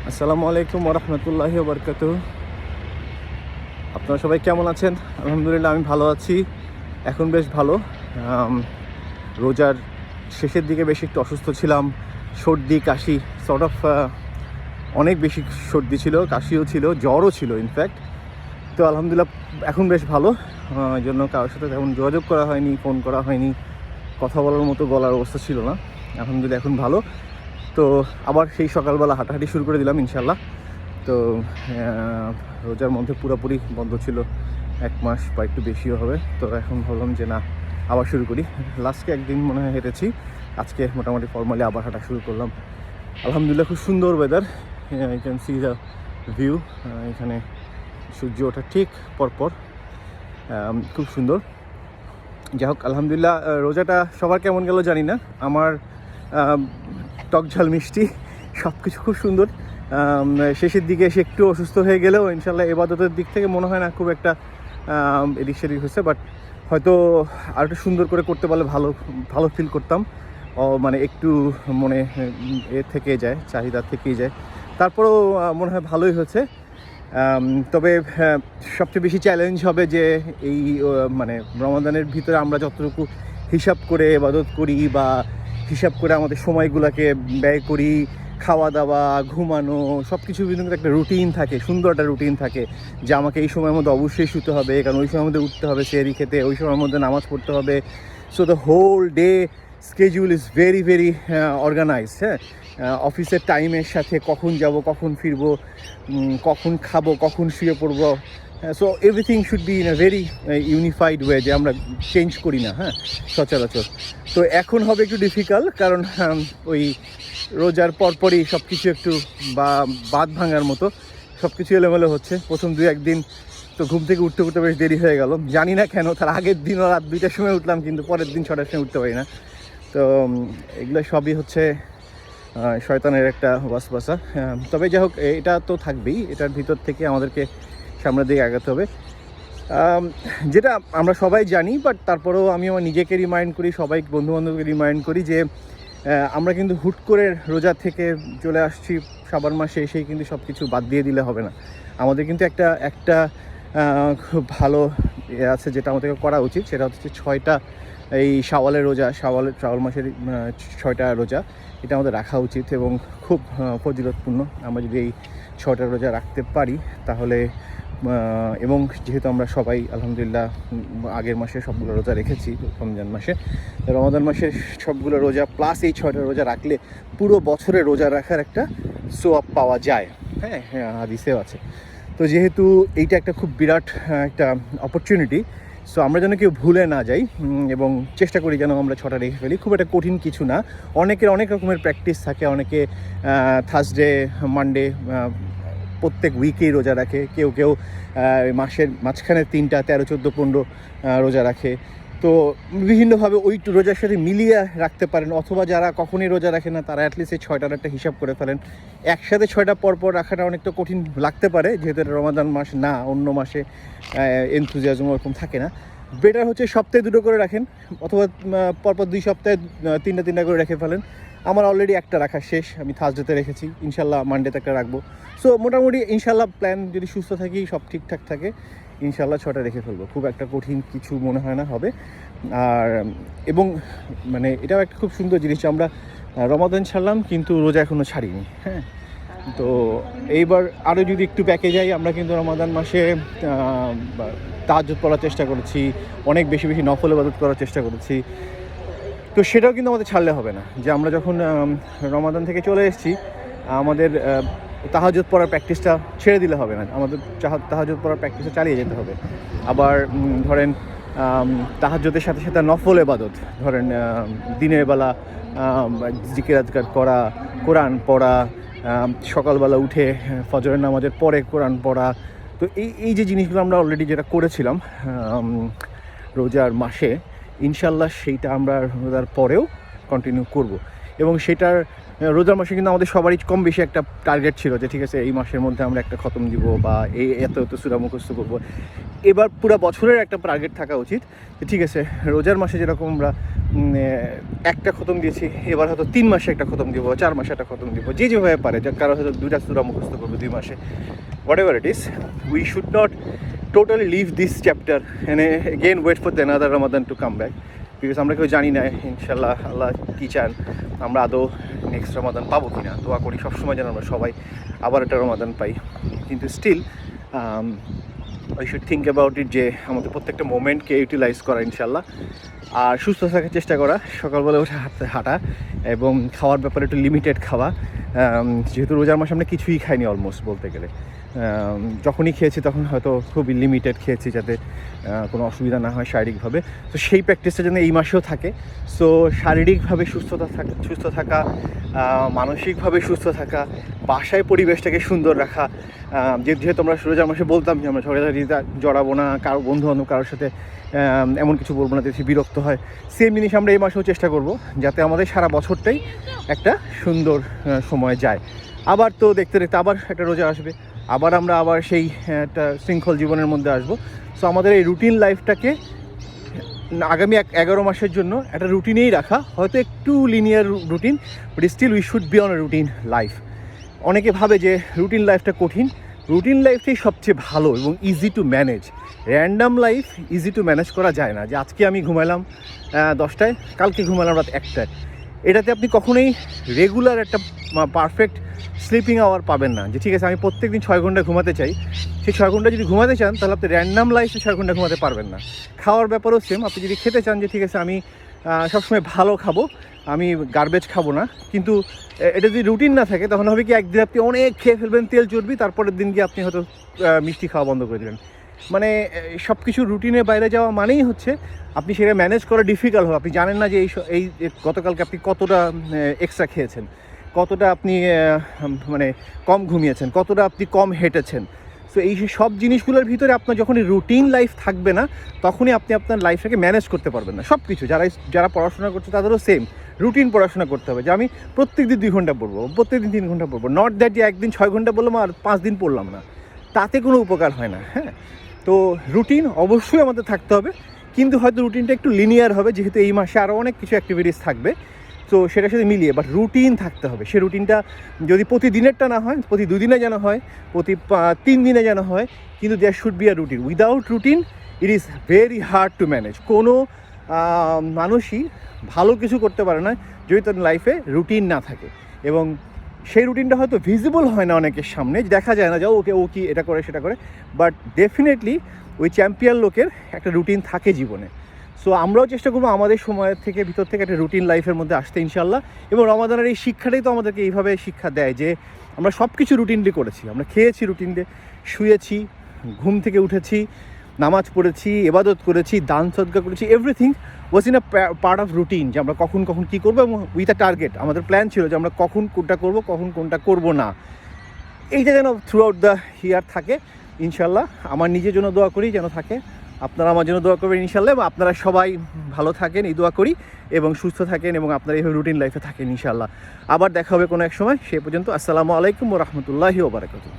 আসসালামু আলাইকুম ওরহমতুল্লাহি ওবরকাতুহ। আপনারা সবাই কেমন আছেন? আলহামদুলিল্লাহ আমি ভালো আছি, এখন বেশ ভালো। রোজার শেষের দিকে বেশি একটু অসুস্থ ছিলাম, সর্দি কাশি সর্ট অফ, অনেক বেশি সর্দি ছিল, কাশিও ছিল, জ্বরও ছিল ইনফ্যাক্ট। তো আলহামদুলিল্লাহ এখন বেশ ভালো। এই জন্য কারোর সাথে তেমন যোগাযোগ করা হয়নি, ফোন করা হয়নি, কথা বলার মতো গলার অবস্থা ছিল না। আলহামদুলিল্লাহ এখন ভালো। তো আবার সেই সকালবেলা হাঁটাহাঁটি শুরু করে দিলাম ইনশাল্লাহ। তো রোজার মধ্যে পুরোপুরি বন্ধ ছিল, 1 মাস বা একটু বেশিও হবে। তো এখন ভাবলাম যে না, আবার শুরু করি। লাস্টে একদিন মনে হয় হেঁটেছি, আজকে মোটামুটি ফর্মালি আবার হাঁটা শুরু করলাম। আলহামদুলিল্লাহ খুব সুন্দর weather, you can see the view. এখানে সূর্য ওঠা ঠিক পরপর খুব সুন্দর। যাই হোক আলহামদুলিল্লাহ, রোজাটা সবার কেমন গেল জানি না, আমার টক ঝাল মিষ্টি সব কিছু খুব সুন্দর। শেষের দিকে এসে একটু অসুস্থ হয়ে গেলেও ইনশাল্লাহ এবাদতের দিক থেকে মনে হয় না খুব একটা এদিক সেদিক হয়েছে, বাট হয়তো আর একটু সুন্দর করে করতে পারলে ভালো ভালো ফিল করতাম। মানে একটু মনে থেকে যায়, চাহিদা থেকেই যায়। তারপরেও মনে হয় ভালোই হয়েছে। তবে সবচেয়ে বেশি চ্যালেঞ্জ হবে যে এই মানে রমাদানের ভিতরে আমরা যতটুকু হিসাব করে ইবাদত করি বা হিসাব করে আমাদের সময়গুলোকে ব্যয় করি, খাওয়া দাওয়া, ঘুমানো, সব কিছুর কিন্তু একটা রুটিন থাকে, সুন্দর একটা রুটিন থাকে যে আমাকে এই সময়ের মধ্যে অবশ্যই শুতে হবে, কারণ ওই সময়ের মধ্যে উঠতে হবে সেহরি খেতে, ওই সময়ের মধ্যে নামাজ পড়তে হবে। So the whole day schedule is very very organised. হ্যাঁ, অফিসের টাইমের সাথে কখন যাব, কখন ফিরবো, কখন খাবো, কখন শুয়ে পড়বো। So everything should be in a very unified way, যে আমরা চেঞ্জ করি না হ্যাঁ সচরাচর। তো এখন হবে একটু ডিফিকাল্ট, কারণ ওই রোজার পরপরই সব কিছু একটু বাঁধ ভাঙার মতো সব কিছু এলোমেলো হচ্ছে। প্রথম 2-1 দিন তো ঘুম থেকে উঠতে উঠতে বেশ দেরি হয়ে গেল, জানি না কেন। তার আগের দিনও রাত 2টার সময় উঠলাম, কিন্তু পরের দিন 6টার সময় উঠতে পারি না। তো এগুলো সবই হচ্ছে শয়তানের একটা ওয়াসওয়াসা। তবে যাই হোক, এটা তো থাকবেই, এটার ভিতর থেকে আমাদেরকে সামনের দিকে আগাতে হবে, যেটা আমরা সবাই জানি। বাট তারপরেও আমি আমার নিজেকে রিমাইন্ড করি, সবাই বন্ধুবান্ধবকে রিমাইন্ড করি যে আমরা কিন্তু হুট করে রোজা থেকে চলে আসছি শাবান মাসে এসেই কিন্তু সব কিছু বাদ দিয়ে দিলে হবে না। আমাদের কিন্তু একটা খুব ভালো আছে যেটা আমাদেরকে করা উচিত, সেটা হচ্ছে 6টা এই শাওয়ালের রোজা, শাওয়াল মাসের 6টা রোজা, এটা আমাদের রাখা উচিত এবং খুব ফজিলতপূর্ণ। আমরা যদি এই 6টা রোজা রাখতে পারি তাহলে, এবং যেহেতু আমরা সবাই আলহামদুলিল্লাহ আগের মাসে সবগুলো রোজা রেখেছি, রমজান মাসে, রমাদান মাসের সবগুলো রোজা প্লাস এই 6টা রোজা রাখলে পুরো বছরে রোজা রাখার একটা সোয়াব পাওয়া যায়। হ্যাঁ হ্যাঁ, হাদিসেও আছে। তো যেহেতু এইটা একটা খুব বিরাট একটা অপরচুনিটি, সো আমরা যেন কেউ ভুলে না যাই এবং চেষ্টা করি যেন আমরা 6টা রেখে ফেলি। খুব একটা কঠিন কিছু না। অনেকের অনেক রকমের প্র্যাকটিস থাকে, অনেকে থার্সডে, মানডে, প্রত্যেক উইকেই রোজা রাখে, কেউ কেউ মাসের মাঝখানে 3টা, 13, 14, 15 রোজা রাখে। তো বিভিন্নভাবে ওই রোজার সাথে মিলিয়ে রাখতে পারেন, অথবা যারা কখনই রোজা রাখে না তারা অ্যাটলিস্ট এই 6টার একটা হিসাব করে ফেলেন। একসাথে 6টা পরপর রাখাটা অনেকটা কঠিন লাগতে পারে, যেহেতু এটা রমাদান মাস না, অন্য মাসে এনথুজিয়াজম ওরকম থাকে না। বেটার হচ্ছে সপ্তাহে 2টো করে রাখেন, অথবা পরপর 2 সপ্তাহে 3টা করে রেখে ফেলেন। আমার অলরেডি একটা রাখা শেষ, আমি থার্সডেতে রেখেছি, ইনশাল্লাহ মানডেতে একটা রাখবো। সো মোটামুটি ইনশাল্লাহ প্ল্যান যদি সুস্থ থাকি, সব ঠিকঠাক থাকে, ইনশাল্লাহ 6টা রেখে ফেলবো। খুব একটা কঠিন কিছু মনে হয় না হবে। আর এবং মানে এটাও একটা খুব সুন্দর জিনিস, আমরা রমাদান ছাড়লাম কিন্তু রোজা এখনও ছাড়িনি। হ্যাঁ, তো এইবার আরও যদি একটু ব্যাকে যাই, আমরা কিন্তু রমাদান মাসে তাহাজ্জুদ পড়ার চেষ্টা করেছি, অনেক বেশি বেশি নফল ইবাদত করার চেষ্টা করেছি। তো সেটাও কিন্তু আমাদের ছাড়লে হবে না, যে আমরা যখন রমাদান থেকে চলে এসেছি আমাদের তাহাজ্জুদ পড়ার প্র্যাকটিসটা ছেড়ে দিলে হবে না, আমাদের তাহাজ্জুদ পড়ার প্র্যাকটিসটা চালিয়ে যেতে হবে। আবার ধরেন তাহাজ্জুদের সাথে সাথে নফল ইবাদত, ধরেন দিনের বেলা জিকির আজকার করা, কোরআন পড়া, সকালবেলা উঠে ফজরের নামাজের পরে কোরআন পড়া। তো এই যে জিনিসগুলো আমরা অলরেডি যেটা করেছিলাম রোজার মাসে, ইনশাল্লাহ সেইটা আমরা রোজার পরেও কন্টিনিউ করব। এবং সেটার রোজার মাসে কিন্তু আমাদের সবারই কম বেশি একটা টার্গেট ছিল যে ঠিক আছে এই মাসের মধ্যে আমরা একটা খতম দিব বা এই এত সূরা মুখস্থ করবো। এবার পুরো বছরের একটা টার্গেট থাকা উচিত যে ঠিক আছে রোজার মাসে যেরকম আমরা একটা খতম দিয়েছি, এবার হয়তো 3 মাসে একটা খতম দিব, 4 মাসে একটা খতম দিব, যে যেভাবে পারে। কারো হয়তো 2টা সূরা মুখস্থ করবে 2 মাসে, what ever it is. We should not totally leave this chapter and again wait for the another Ramadan to come back, because আমরা কেউ জানি না ইনশাল্লাহ আল্লাহ কী চান, আমরা আদৌ নেক্সট রমাদান পাবো কি না। দোয়া করি সবসময় যেন আমরা সবাই আবার একটা রমাদান পাই, কিন্তু still we should think about it যে আমাদের প্রত্যেকটা মোমেন্টকে ইউটিলাইজ করা ইনশাল্লাহ, আর সুস্থ থাকার চেষ্টা করা, সকালবেলা উঠে হাঁটা এবং খাওয়ার ব্যাপারে একটু লিমিটেড খাওয়া। যেহেতু রোজার মাসে আমরা কিছুই খাইনি অলমোস্ট বলতে গেলে, যখনই খেয়েছি তখন হয়তো খুবই লিমিটেড খেয়েছি যাতে কোনো অসুবিধা না হয় শারীরিকভাবে। তো সেই প্র্যাকটিসটা যেন এই মাসেও থাকে। সো শারীরিকভাবে সুস্থ থাকা, মানসিকভাবে সুস্থ থাকা, বাসায় পরিবেশটাকে সুন্দর রাখা। যেহেতু আমরা রোজার মাসে বলতাম যে আমরা ঝগড়াঝাটিতে জড়াবো না, কারো বন্ধুবান্ধব কারোর সাথে এমন কিছু বলবো না যে বিরক্ত হয়। সেম জিনিস আমরা এই মাসেও চেষ্টা করব যাতে আমাদের সারা বছরটাই একটা সুন্দর সময় যায়। আবার তো দেখতে আবার একটা রোজা আসবে, আবার সেই একটা শৃঙ্খল জীবনের মধ্যে আসবো। সো আমাদের এই রুটিন লাইফটাকে আগামী 11 মাসের জন্য একটা রুটিনেই রাখা, হয়তো একটু linear routine, but still we should be on a routine life. অনেকে ভাবে যে রুটিন লাইফটা কঠিন, রুটিন লাইফটাই সবচেয়ে ভালো এবং easy to manage. Random life easy to manage করা যায় না, যে আজকে আমি ঘুমালাম 10টায়, কালকে ঘুমালাম রাত 1টায়। এটাতে আপনি কখনোই রেগুলার একটা পারফেক্ট স্লিপিং আওয়ার পাবেন না, যে ঠিক আছে আমি প্রত্যেক দিন 6 ঘন্টা ঘুমাতে চাই। সেই 6 ঘন্টা যদি ঘুমাতে চান তাহলে আপনি র্যান্ডাম লাইফে 6 ঘন্টা ঘুমাতে পারবেন না। খাওয়ার ব্যাপারেও সেম, আপনি যদি খেতে চান যে ঠিক আছে আমি সবসময় ভালো খাবো, আমি গার্বেজ খাবো না, কিন্তু এটা যদি রুটিন না থাকে তখন হবে কি একদিন আপনি অনেক খেয়ে ফেলবেন তেল চর্বি, তারপরের দিন গিয়ে আপনি হয়তো মিষ্টি খাওয়া বন্ধ করে দিলেন। মানে সব কিছু রুটিনের বাইরে যাওয়া মানেই হচ্ছে আপনি সেটা ম্যানেজ করা ডিফিকাল্ট হবে। আপনি জানেন না যে এই গতকালকে আপনি কতটা এক্সট্রা খেয়েছেন, কতটা আপনি মানে কম ঘুমিয়েছেন, কতটা আপনি কম হেঁটেছেন। সো এই সব জিনিসগুলোর ভিতরে আপনার যখন রুটিন লাইফ থাকবে না, তখনই আপনি আপনার লাইফটাকে ম্যানেজ করতে পারবেন না। সব কিছু যারা পড়াশোনা করছে তাদেরও সেম রুটিন পড়াশোনা করতে হবে, যে আমি প্রত্যেক দিন 2 ঘন্টা পড়বো, প্রত্যেক দিন 3 ঘন্টা পড়বো। নট দ্যাট যে একদিন 6 ঘন্টা পড়লাম আর 5 দিন পড়লাম না, তাতে কোনো উপকার হয় না। হ্যাঁ, তো রুটিন অবশ্যই আমাদের থাকতে হবে, কিন্তু হয়তো রুটিনটা একটু লিনিয়ার হবে, যেহেতু এই মাসে আরও অনেক কিছু অ্যাক্টিভিটিস থাকবে। তো সেটার সাথে মিলিয়ে বাট রুটিন থাকতে হবে। সে রুটিনটা যদি প্রতিদিনেরটা না হয়, প্রতি 2 দিনে যেন হয়, প্রতি 3 দিনে যেন হয়, কিন্তু there should be a routine. Without routine it is very hard to manage. কোনো মানুষই ভালো কিছু করতে পারে না যদি তার লাইফে রুটিন না থাকে, এবং সেই রুটিনটা হয়তো ভিজিবল হয় না অনেকের সামনে, দেখা যায় না যে ও কি এটা করে সেটা করে, বাট ডেফিনেটলি ওই চ্যাম্পিয়ন লোকের একটা রুটিন থাকে জীবনে। সো আমরাও চেষ্টা করবো আমাদের সময়ের থেকে ভিতর থেকে একটা রুটিন লাইফের মধ্যে আসতে ইনশাল্লাহ। এবং রমাদানের এই শিক্ষাটাই তো আমাদেরকে এইভাবে শিক্ষা দেয় যে আমরা সব কিছু রুটিনলি করেছি, আমরা খেয়েছি রুটিনলি, শুয়েছি, ঘুম থেকে উঠেছি, নামাজ পড়েছি, ইবাদত করেছি, দান সদকা করেছি, everything was in a part of routine, যে আমরা কখন কী করবো এবং উইথ আ টার্গেট। আমাদের প্ল্যান ছিল যে আমরা কখন কোনটা করবো, কখন কোনটা করবো না। এইটা যেন থ্রু আউট দ্য ইয়ার থাকে ইনশাল্লাহ। আমার নিজের জন্য দোয়া করি যেন থাকে, আপনারা আমার জন্য দোয়া করবেন ইনশাল্লাহ, এবং আপনারা সবাই ভালো থাকেন এই দোয়া করি, এবং সুস্থ থাকেন, এবং আপনারা এইভাবে রুটিন লাইফে থাকেন ইনশাল্লাহ। আবার দেখা হবে কোনো এক সময়, সে পর্যন্ত আসসালামু আলাইকুম ওয়া রাহমাতুল্লাহি ওয়া বারাকাতুহু।